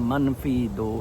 -2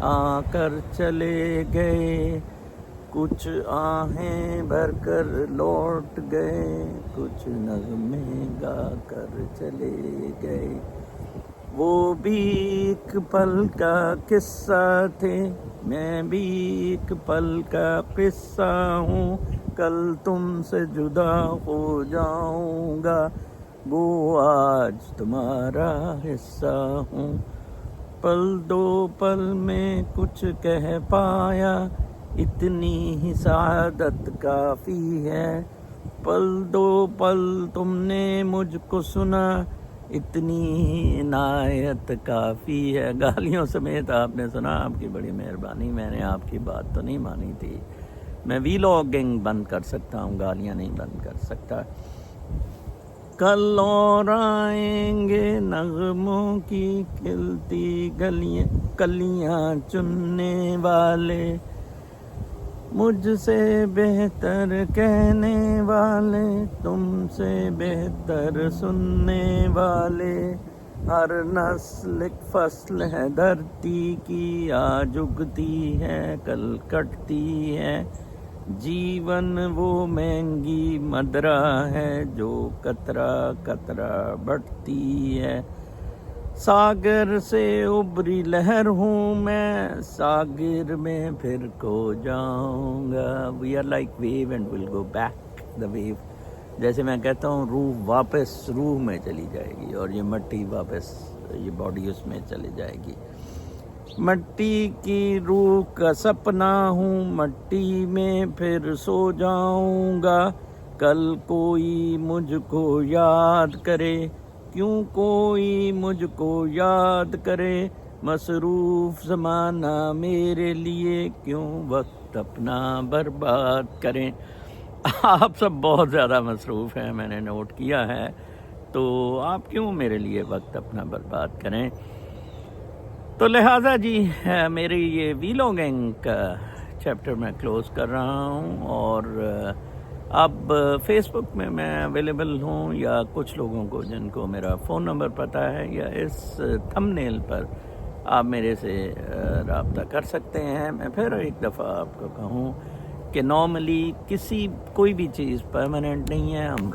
آ کر چلے گئے، کچھ آہیں بھر کر لوٹ گئے، کچھ نغمے گا کر چلے گئے۔ وہ بھی ایک پل کا قصہ تھے، میں بھی ایک پل کا قصہ ہوں، کل تم سے جدا ہو جاؤں گا، گو آج تمہارا حصہ ہوں۔ پل دو پل میں کچھ کہہ پایا، اتنی ہی سعادت کافی ہے، پل دو پل تم نے مجھ کو سنا، اتنی ہی عنایت کافی ہے۔ گالیوں سمیت آپ نے سنا، آپ کی بڑی مہربانی، میں نے آپ کی بات تو نہیں مانی تھی۔ میں ویلاگنگ بند کر سکتا ہوں، گالیاں نہیں بند کر سکتا۔ کل اور آئیں گے نغموں کی کھلتی کلیاں چننے والے، مجھ سے بہتر کہنے والے، تم سے بہتر سننے والے، ہر نسل ایک فصل ہے دھرتی کی، آج اگتی ہے کل کٹتی ہے، جیون وہ مہنگی مدرا ہے جو قطرہ قطرہ بڑھتی ہے، ساگر سے ابری لہر ہوں میں، ساگر میں پھر کھو جاؤں گا۔ We are like wave and will go back the wave. جیسے میں کہتا ہوں روح واپس روح میں چلی جائے گی، اور یہ مٹی واپس یہ باڈی اس میں چلی جائے گی۔ مٹی کی روح کا سپنا ہوں، مٹی میں پھر سو جاؤں گا، کل کوئی مجھ کو یاد کرے، کیوں کوئی مجھ کو یاد کرے، مصروف زمانہ میرے لیے کیوں وقت اپنا برباد کریں۔ آپ سب بہت زیادہ مصروف ہیں، میں نے نوٹ کیا ہے، تو آپ کیوں میرے لیے وقت اپنا برباد کریں۔ تو لہٰذا جی میری یہ ویلاگنگ کا چیپٹر میں کلوز کر رہا ہوں، اور اب فیس بک میں میں اویلیبل ہوں، یا کچھ لوگوں کو جن کو میرا فون نمبر پتہ ہے، یا اس تھم نیل پر آپ میرے سے رابطہ کر سکتے ہیں۔ میں پھر ایک دفعہ آپ کو کہوں کہ نارملی کوئی بھی چیز پرماننٹ نہیں ہے، ہم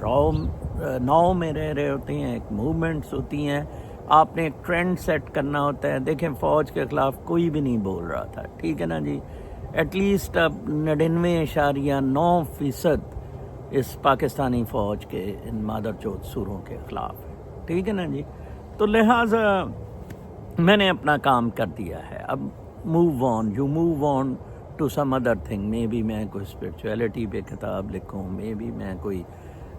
ناؤ میں رہ رہے ہوتے ہیں، ایک موومنٹس ہوتی ہیں، آپ نے ایک ٹرینڈ سیٹ کرنا ہوتا ہے۔ دیکھیں فوج کے خلاف کوئی بھی نہیں بول رہا تھا، ٹھیک ہے نا جی، ایٹ لیسٹ اب 99.9% اس پاکستانی فوج کے ان مادر چوت سوروں کے خلاف ہے، ٹھیک ہے نا جی۔ تو لہٰذا میں نے اپنا کام کر دیا ہے، اب move on to some other thing, may be میں کوئی اسپرچویلٹی پہ کتاب لکھوں، مے بی میں کوئی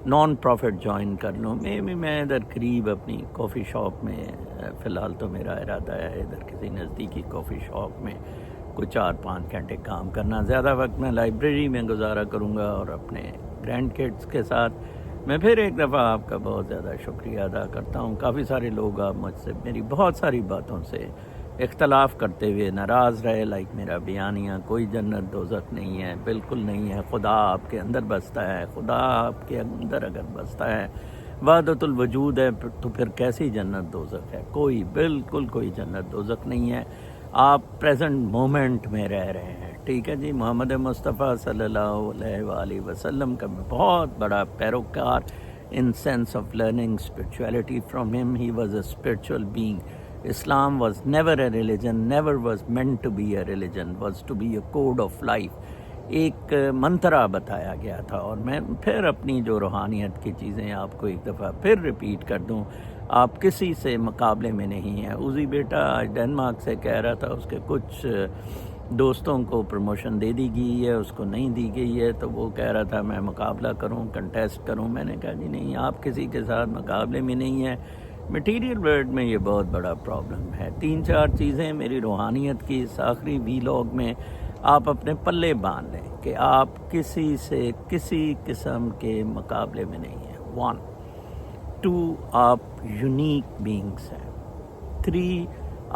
نان پروفٹ جوائن کر لوں، میں ادھر قریب اپنی کافی شاپ میں، فی الحال تو میرا ارادہ ہے ادھر کسی نزدیکی کافی شاپ میں کوئی 4-5 گھنٹے کام کرنا، زیادہ وقت میں لائبریری میں گزارا کروں گا اور اپنے گرینڈ کڈس کے ساتھ۔ میں پھر ایک دفعہ آپ کا بہت زیادہ شکریہ ادا کرتا ہوں۔ کافی سارے لوگ آپ مجھ سے میری بہت ساری باتوں سے اختلاف کرتے ہوئے ناراض رہے، لائک میرا بیانیہ کوئی جنت دوزخ نہیں ہے، بالکل نہیں ہے، خدا آپ کے اندر بستا ہے، خدا آپ کے اندر اگر بستا ہے، وحدت الوجود ہے، تو پھر کیسی جنت دوزخ ہے؟ بالکل کوئی جنت دوزخ نہیں ہے، آپ پریزنٹ مومنٹ میں رہ رہے ہیں، ٹھیک ہے جی۔ محمد مصطفیٰ صلی اللہ علیہ وآلہ وسلم کا میں بہت بڑا پیروکار in sense of learning spirituality from him. He was a spiritual being. Islam was never a religion, never was meant to be a religion, was to be a code of life. ایک منترا بتایا گیا تھا، اور میں پھر اپنی جو روحانیت کی چیزیں آپ کو ایک دفعہ پھر ریپیٹ کر دوں، آپ کسی سے مقابلے میں نہیں ہیں۔ اوزی بیٹا آج ڈنمارک سے کہہ رہا تھا اس کے کچھ دوستوں کو پروموشن دے دی گئی ہے، اس کو نہیں دی گئی ہے، تو وہ کہہ رہا تھا میں مقابلہ کروں، کنٹیسٹ کروں۔ میں نے کہا جی نہیں، آپ کسی کے ساتھ مقابلے میں نہیں ہیں۔ میٹیریل ورلڈ میں یہ بہت بڑا پرابلم ہے۔ 3-4 چیزیں میری روحانیت کی اس آخری ویلاگ میں آپ اپنے پلے باندھ لیں کہ آپ کسی سے کسی قسم کے مقابلے میں نہیں ہیں۔ 1 2 آپ یونیک بینگس ہیں۔ 3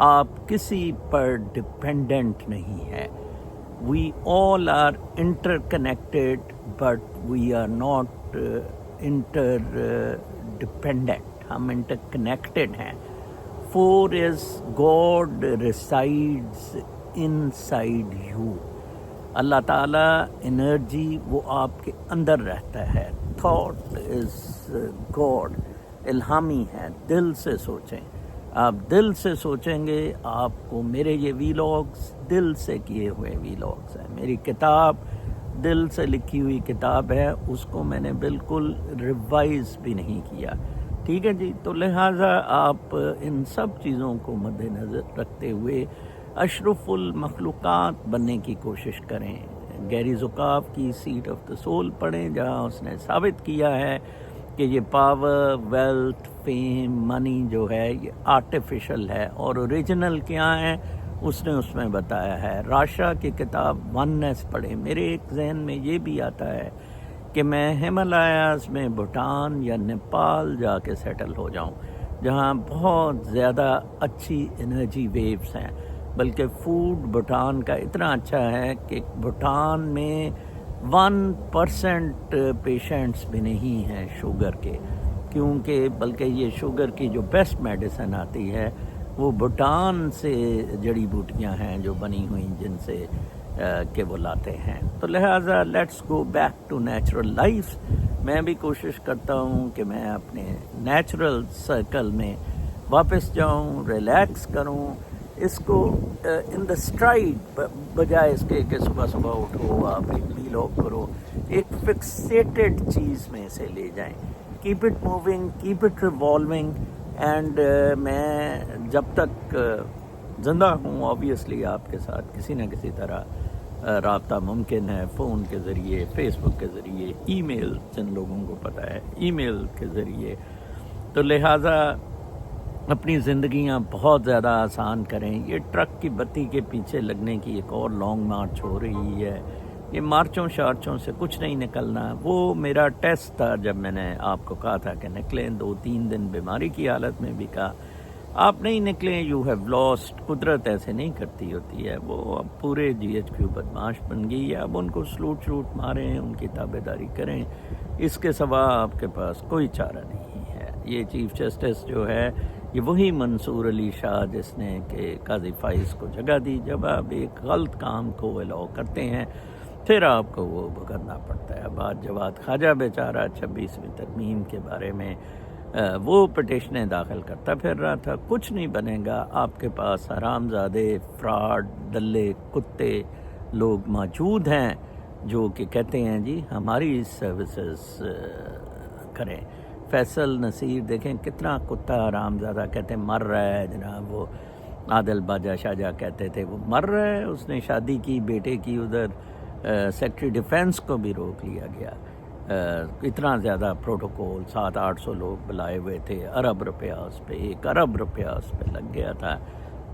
آپ کسی پر ڈپینڈنٹ نہیں ہیں۔ We all are interconnected but we are not interdependent, ہم انٹر کنیکٹڈ ہیں۔ 4 is God resides inside you. اللہ تعالیٰ انرجی وہ آپ کے اندر رہتا ہے. Thought is God. الہامی ہے. دل سے سوچیں. آپ دل سے سوچیں گے. آپ کو میرے یہ ویلاگس دل سے کیے ہوئے ویلاگس ہیں. میری کتاب دل سے لکھی ہوئی کتاب ہے. اس کو میں نے بالکل ریوائز بھی نہیں کیا. ٹھیک ہے جی. تو لہٰذا آپ ان سب چیزوں کو مد نظر رکھتے ہوئے اشرف المخلوقات بننے کی کوشش کریں. گیری زکاف کی سیٹ آف دا سول پڑھیں جہاں اس نے ثابت کیا ہے کہ یہ پاور، ویلتھ، فیم، منی جو ہے یہ آرٹیفیشل ہے اور اوریجنل کیا ہے اس نے اس میں بتایا ہے. راشا کی کتاب وننس پڑھیں. میرے ایک ذہن میں یہ بھی آتا ہے کہ میں ہمالیاز میں بھوٹان یا نیپال جا کے سیٹل ہو جاؤں جہاں بہت زیادہ اچھی انرجی ویوز ہیں. بلکہ فوڈ بھوٹان کا اتنا اچھا ہے کہ بھوٹان میں 1% پیشنٹس بھی نہیں ہیں شوگر کے. کیونکہ بلکہ یہ شوگر کی جو بیسٹ میڈیسن آتی ہے وہ بھوٹان سے جڑی بوٹیاں ہیں جو بنی ہوئی جن سے کہ وہ لاتے ہیں. تو لہٰذا let's go back to natural life. میں بھی کوشش کرتا ہوں کہ میں اپنے نیچرل سرکل میں واپس جاؤں، ریلیکس کروں. اس کو ان دا اسٹرائڈ بجائے اس کے کہ صبح صبح اٹھو آپ ایک ویلاگ کرو، ایک فکسیٹڈ چیز میں اسے لے جائیں. Keep it moving, keep it revolving. And میں جب تک زندہ ہوں آبویسلی آپ کے ساتھ کسی نہ کسی طرح رابطہ ممکن ہے. فون کے ذریعے، فیس بک کے ذریعے، ای میل جن لوگوں کو پتہ ہے ای میل کے ذریعے. تو لہٰذا اپنی زندگیاں بہت زیادہ آسان کریں. یہ ٹرک کی بتی کے پیچھے لگنے کی ایک اور لانگ مارچ ہو رہی ہے. یہ مارچوں شارچوں سے کچھ نہیں نکلنا. وہ میرا ٹیسٹ تھا جب میں نے آپ کو کہا تھا کہ نکلیں. 2-3 دن بیماری کی حالت میں بھی کہا آپ نہیں نکلیں، یو ہیو لاسٹ. قدرت ایسے نہیں کرتی ہوتی ہے. وہ اب پورے GHQ بدماش بن گئی ہے. اب ان کو سلوٹ ماریں، ان کی تابع داری کریں. اس کے سوا آپ کے پاس کوئی چارہ نہیں ہے. یہ چیف جسٹس جو ہے یہ وہی منصور علی شاہ جس نے کہ قاضی فائز کو جگہ دی. جب آپ ایک غلط کام کو الاؤ کرتے ہیں پھر آپ کو وہ بھگتنا پڑتا ہے. بعد جواد خواجہ بیچارہ 26ویں ترمیم کے بارے میں وہ پٹیشنیں داخل کرتا پھر رہا تھا. کچھ نہیں بنے گا. آپ کے پاس حرام زادے، فراڈ، دلے، کتے لوگ موجود ہیں جو کہ کہتے ہیں جی ہماری سروسز کریں. فیصل نصیر دیکھیں کتنا کتا حرام زادہ کہتے ہیں مر رہا ہے جناب. وہ عادل باجا شاہجہ کہتے تھے وہ مر رہا ہے. اس نے شادی کی بیٹے کی، ادھر سیکٹری ڈیفنس کو بھی روک لیا گیا. اتنا زیادہ پروٹوکول، 700-800 لوگ بلائے ہوئے تھے. ارب روپیہ اس پہ، 1 ارب روپیہ اس پہ لگ گیا تھا.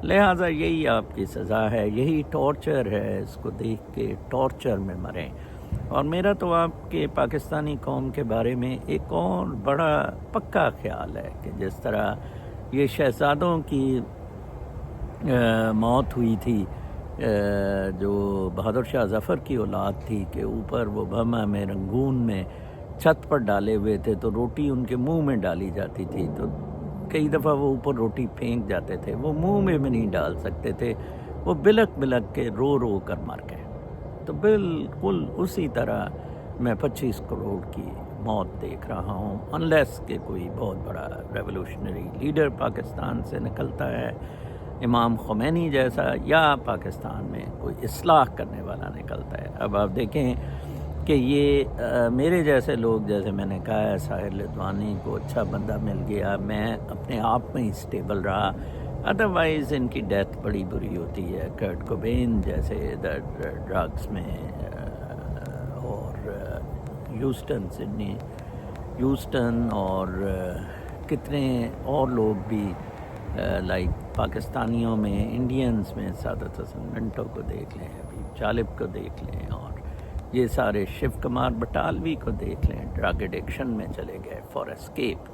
لہٰذا یہی آپ کی سزا ہے، یہی ٹارچر ہے. اس کو دیکھ کے ٹارچر میں مریں. اور میرا تو آپ کے پاکستانی قوم کے بارے میں ایک اور بڑا پکا خیال ہے کہ جس طرح یہ شہزادوں کی موت ہوئی تھی جو بہادر شاہ ظفر کی اولاد تھی کہ اوپر وہ بھما میں رنگون میں چھت پر ڈالے ہوئے تھے تو روٹی ان کے منہ میں ڈالی جاتی تھی. تو کئی دفعہ وہ اوپر روٹی پھینک جاتے تھے، وہ منہ میں بھی نہیں ڈال سکتے تھے. وہ بلک بلک کے رو کر مر گئے. تو بالکل اسی طرح میں 25 کروڑ کی موت دیکھ رہا ہوں. انلیس کہ کوئی بہت بڑا ریولوشنری لیڈر پاکستان سے نکلتا ہے، امام خمینی جیسا، یا پاکستان میں کوئی اصلاح کرنے والا نکلتا ہے. اب آپ دیکھیں کہ یہ میرے جیسے لوگ، جیسے میں نے کہا ہے ساحر لدوانی کو اچھا بندہ مل گیا، میں اپنے آپ میں ہی اسٹیبل رہا. ادروائز ان کی ڈیتھ بڑی بری ہوتی ہے. کرٹ کوبین جیسے ڈرگس میں، اور ہیوسٹن اور کتنے اور لوگ بھی لائک پاکستانیوں میں، انڈینز میں سعادت حسن منٹو کو دیکھ لیں، ابھی چالب کو دیکھ لیں، اور یہ سارے شیو کمار بٹالوی کو دیکھ لیں. ڈرگ ایڈکشن میں چلے گئے فار اسکیپ.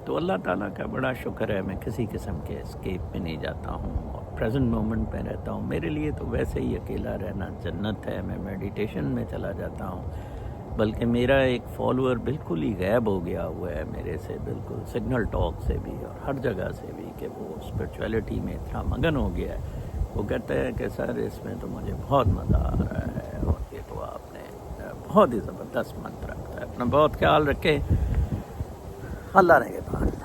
تو اللہ تعالیٰ کا بڑا شکر ہے میں کسی قسم کے اسکیپ میں نہیں جاتا ہوں اور پریزنٹ مومنٹ میں رہتا ہوں. میرے لیے تو ویسے ہی اکیلا رہنا جنت ہے. میں میڈیٹیشن میں چلا جاتا ہوں. بلکہ میرا ایک فالوور بالکل ہی غائب ہو گیا ہوا ہے میرے سے، بالکل سگنل ٹاک سے بھی اور ہر جگہ سے بھی، کہ وہ اسپرچویلٹی میں اتنا مگن ہو گیا ہے وہ کہتے ہیں کہ سر اس میں تو مجھے بہت مزہ آ رہا ہے اور یہ تو آپ نے بہت ہی زبردست منتر رکھتا ہے. اپنا بہت خیال رکھے. اللہ نے کے بعد